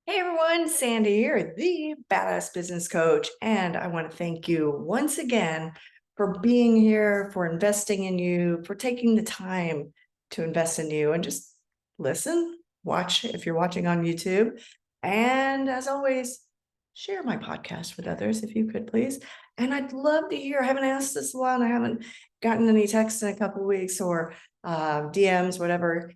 Hey everyone, Sandy here, the Badass Business Coach, and I want to thank you once again for being here, for investing in you, for taking the time to invest in you and just listen, watch if you're watching on YouTube. And as always, share my podcast with others if you could please. And I'd love to hear, I haven't asked this one, I haven't gotten any texts in a couple weeks or DMs, whatever.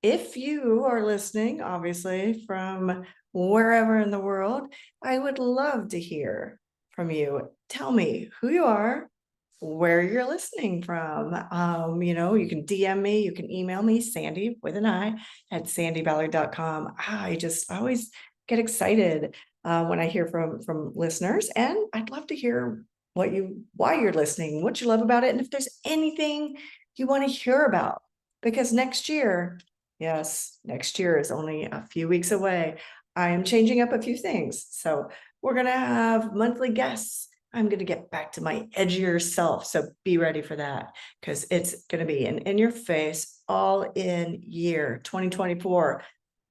If you are listening, obviously, from wherever in the world, I would love to hear from you. Tell me who you are, where you're listening from. You can DM me, you can email me, Sandy with an I at sandyballard.com. I always get excited when I hear from listeners, and I'd love to hear why you're listening, what you love about it, and if there's anything you want to hear about. Because next year, yes, next year is only a few weeks away. I am changing up a few things. So we're going to have monthly guests. I'm going to get back to my edgier self. So be ready for that because it's going to be an in your face, all in year 2024.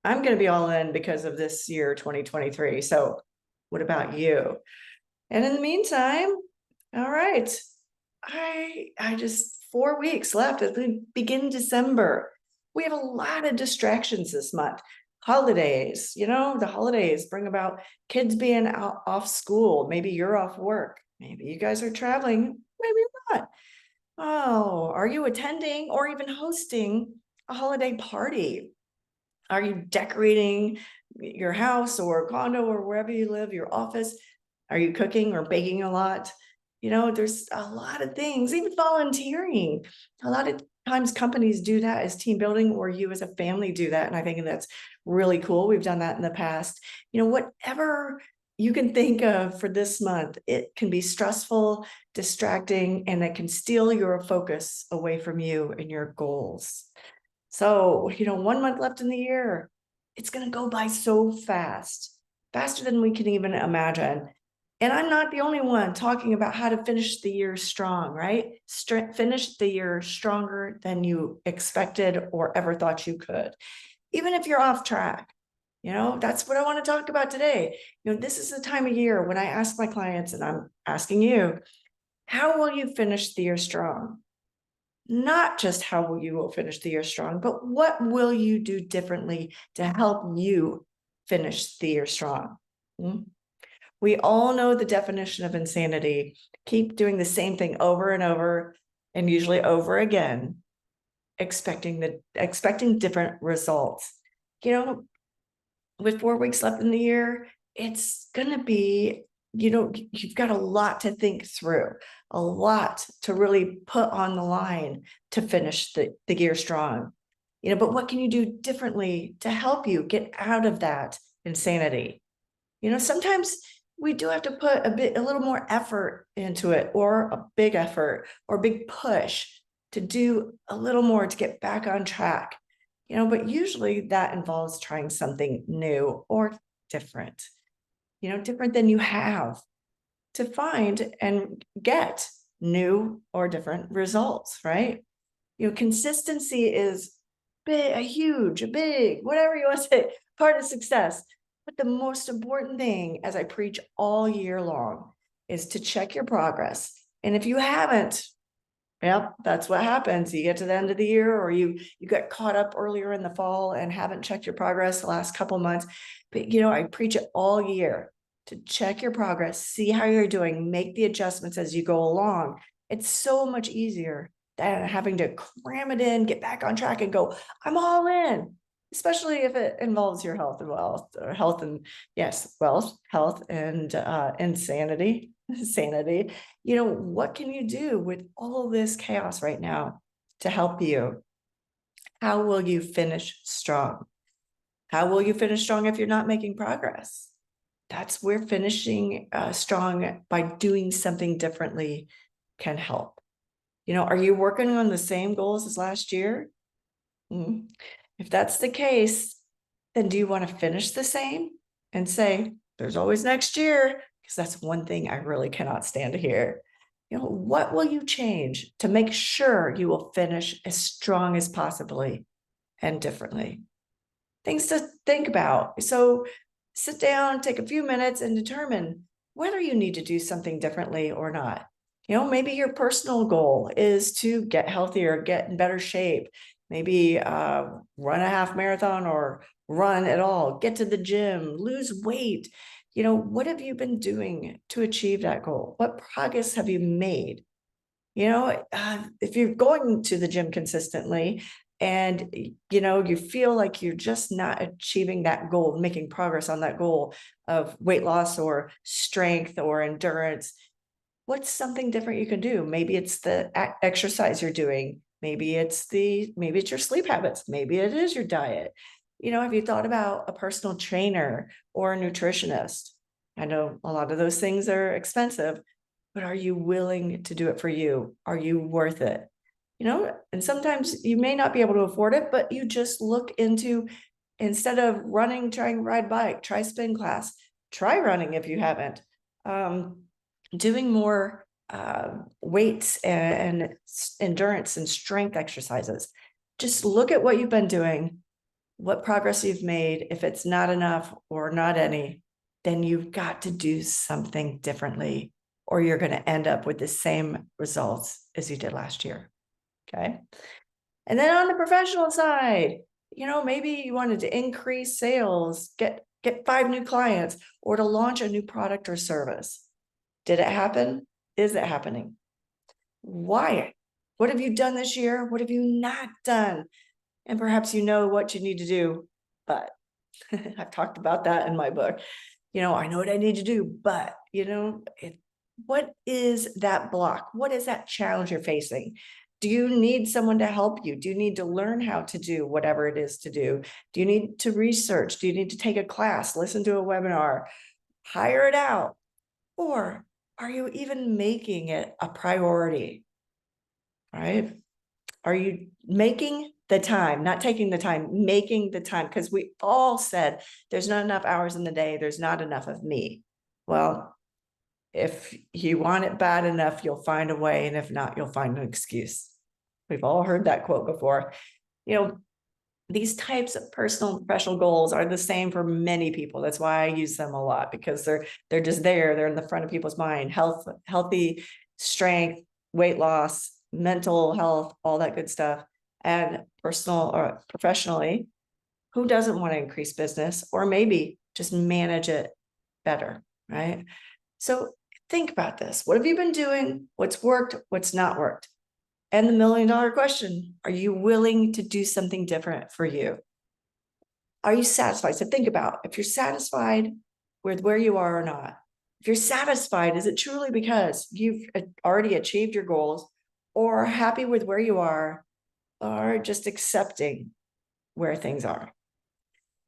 I'm going to be all in because of this year 2023. So what about you? And in the meantime, all right, I just 4 weeks left as we begin December. We have a lot of distractions this month. Holidays, the holidays bring about kids being off school. Maybe you're off work. Maybe you guys are traveling. Maybe not. Oh, are you attending or even hosting a holiday party? Are you decorating your house or condo or wherever you live, your office? Are you cooking or baking a lot? There's a lot of things, even volunteering. A lot of times companies do that as team building, or you as a family do that. And I think that's really cool. We've done that in the past. Whatever you can think of for this month, it can be stressful, distracting, and it can steal your focus away from you and your goals. So, 1 month left in the year. It's going to go by so fast, faster than we can even imagine. And I'm not the only one talking about how to finish the year strong, right? Finish the year stronger than you expected or ever thought you could. Even if you're off track, that's what I want to talk about today. This is the time of year when I ask my clients, and I'm asking you, how will you finish the year strong? Not just how you will finish the year strong, but what will you do differently to help you finish the year strong? We all know the definition of insanity. Keep doing the same thing over and over, and usually over again, expecting different results. With 4 weeks left in the year, it's going to be, you've got a lot to think through, a lot to really put on the line to finish the year strong. But what can you do differently to help you get out of that insanity? Sometimes we do have to put a little more effort into it, or a big effort or big push to do a little more to get back on track. But usually that involves trying something new or different, different than you have, to find and get new or different results, right? Consistency is a big, whatever you want to say, part of success. But the most important thing, as I preach all year long, is to check your progress. And if you haven't, yep, that's what happens. You get to the end of the year, or you get caught up earlier in the fall and haven't checked your progress the last couple months. But I preach it all year to check your progress, see how you're doing, make the adjustments as you go along. It's so much easier than having to cram it in, get back on track and go, I'm all in, especially if it involves your health and wealth, or health and wealth, health and insanity. Sanity. What can you do with all this chaos right now to help you? How will you finish strong? How will you finish strong if you're not making progress? That's where finishing strong by doing something differently can help. Are you working on the same goals as last year? If that's the case, then do you want to finish the same and say, there's always next year? Because that's one thing I really cannot stand to hear. What will you change to make sure you will finish as strong as possibly and differently? Things to think about. So sit down, take a few minutes and determine whether you need to do something differently or not. Maybe your personal goal is to get healthier, get in better shape, maybe run a half marathon or run at all, get to the gym, lose weight. What have you been doing to achieve that goal? What progress have you made? If you're going to the gym consistently and, you feel like you're just not achieving that goal, making progress on that goal of weight loss or strength or endurance, what's something different you can do? Maybe it's the exercise you're doing. Maybe it's your sleep habits. Maybe it is your diet. Have you thought about a personal trainer or a nutritionist? I know a lot of those things are expensive, but are you willing to do it for you? Are you worth it? And sometimes you may not be able to afford it, but you just look into, instead of running, try and ride bike, try spin class, try running if you haven't. Doing more weights and endurance and strength exercises. Just look at what you've been doing, what progress you've made. If it's not enough or not any, then you've got to do something differently, or you're going to end up with the same results as you did last year. Okay. And then on the professional side, maybe you wanted to increase sales, get 5 new clients, or to launch a new product or service. Did it happen? Is it happening? Why? What have you done this year? What have you not done? And perhaps you know what you need to do, but I've talked about that in my book. I know what I need to do, but what is that block? What is that challenge you're facing? Do you need someone to help you? Do you need to learn how to do whatever it is to do? Do you need to research? Do you need to take a class, listen to a webinar, hire it out? Or are you even making it a priority? Right? Are you making the time, not taking the time, making the time? Because we all said there's not enough hours in the day. There's not enough of me. Well, if you want it bad enough, you'll find a way. And if not, you'll find an excuse. We've all heard that quote before. These types of personal and professional goals are the same for many people. That's why I use them a lot, because they're just there. They're in the front of people's mind. Healthy strength, weight loss, mental health, all that good stuff. And personal or professionally, who doesn't want to increase business or maybe just manage it better, right? So think about this. What have you been doing? What's worked? What's not worked? And the $1 million question, are you willing to do something different for you? Are you satisfied? So think about if you're satisfied with where you are or not. If you're satisfied, is it truly because you've already achieved your goals, or happy with where you are, or just accepting where things are?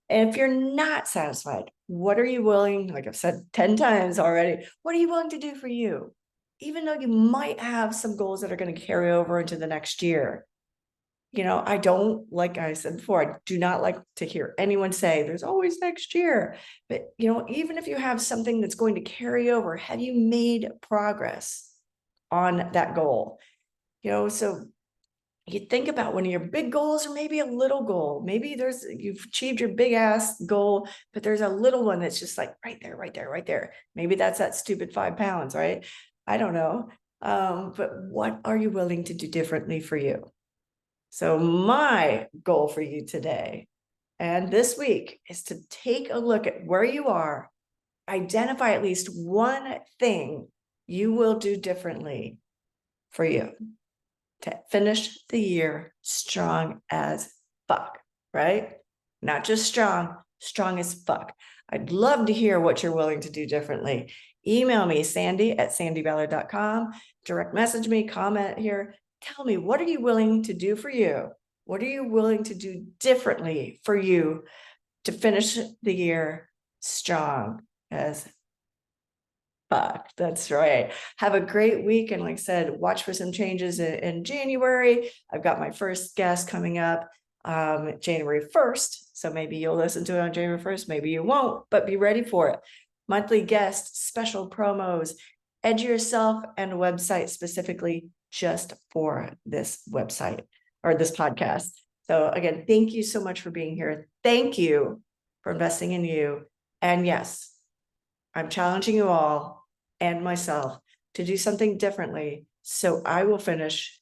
And if you're not satisfied, what are you willing, like I've said 10 times already, what are you willing to do for you? Even though you might have some goals that are going to carry over into the next year. I don't, like I said before, I do not like to hear anyone say there's always next year. But, even if you have something that's going to carry over, have you made progress on that goal? So you think about one of your big goals or maybe a little goal. Maybe you've achieved your big ass goal, but there's a little one that's just like right there, right there, right there. Maybe that's that stupid 5 pounds, right? I don't know. But what are you willing to do differently for you? So my goal for you today and this week is to take a look at where you are, identify at least one thing you will do differently for you to finish the year strong as fuck, right? Not just strong, strong as fuck. I'd love to hear what you're willing to do differently. Email me, Sandi@sandiballard.com, direct message me, comment here. Tell me, what are you willing to do for you? What are you willing to do differently for you to finish the year strong as fuck? That's right. Have a great week. And like I said, watch for some changes in January. I've got my first guest coming up January 1st. So maybe you'll listen to it on January 1st. Maybe you won't, but be ready for it. Monthly guests, special promos, edge yourself, and a website specifically just for this website or this podcast. So again, thank you so much for being here. Thank you for investing in you. And yes, I'm challenging you all and myself to do something differently. So I will finish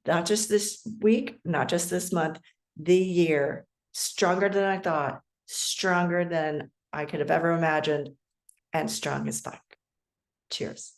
not just this week, not just this month, the year stronger than I thought, stronger than I could have ever imagined, and strong as fuck. Cheers.